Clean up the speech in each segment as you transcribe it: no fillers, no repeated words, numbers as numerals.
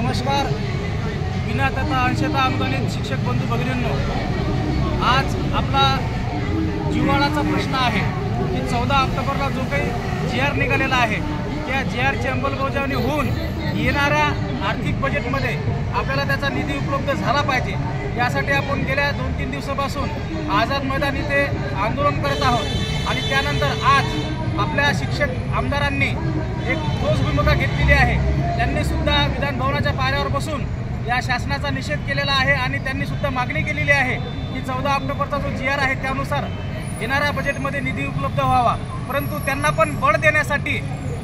नमस्कार. विना तथा अंशतः अनुदानित शिक्षक बंधू भगिनींनो, आज आपला जिव्हाळाचा प्रश्न आहे की 14 ऑक्टोबरला जो काही JR निघालेला आहे त्या JRची अंमलबजावणी होऊन येणाऱ्या आर्थिक बजेटमध्ये आपल्याला त्याचा निधी उपलब्ध झाला पाहिजे. यासाठी आपण गेल्या 2-3 दिवसापासून आझाद मैदान इथे आंदोलन करत आहोत आणि त्यानंतर आज आपल्या शिक्षक आमदारांनी एक ठोस भूमिका घेतलेली आहे. त्यांनी सुद्धा विधान भवनाच्या पायऱ्यावर बसून या शासनाचा निषेध केलेला आहे आणि त्यांनी सुद्धा मागणी केलेली आहे की 14 ऑक्टोबरचा जो JR आहे त्यानुसार येणाऱ्या बजेटमध्ये निधी उपलब्ध व्हावा. परंतु त्यांना पण बळ देण्यासाठी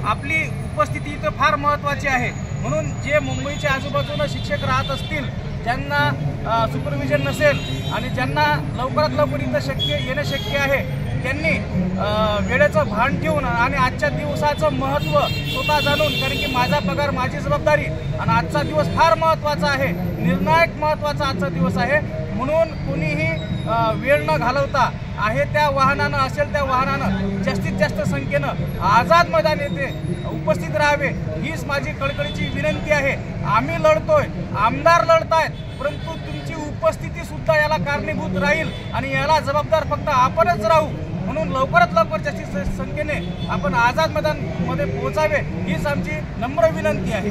आपली उपस्थिती इथं फार महत्त्वाची आहे. म्हणून जे मुंबईच्या आजूबाजूला शिक्षक राहत असतील, ज्यांना सुपरविजन नसेल आणि ज्यांना लवकरात लवकर इथं येणं शक्य आहे, त्यांनी वेळेचं भान ठेवून आणि आजच्या दिवसाचं महत्त्व स्वतः जाणून, कारण की माझा पगार माझी जबाबदारी आणि आजचा दिवस फार महत्त्वाचा आहे, निर्णायक महत्त्वाचा आजचा दिवस आहे. म्हणून कुणीही वेळ न घालवता आहे त्या वाहनानं असेल त्या वाहनानं जास्तीत जास्त संख्येनं आझाद मैदान येथे उपस्थित राहावे हीच माझी कळकळीची विनंती आहे. आम्ही लढतोय, आमदार लढतायत, परंतु तुमची उपस्थिती सुद्धा याला कारणीभूत राहील आणि याला जबाबदार फक्त आपणच राहू. म्हणून लवकरात लवकर जास्तीत संख्येने आपण आझाद मैदानमध्ये पोहोचावे हीच आमची नम्र विनंती आहे.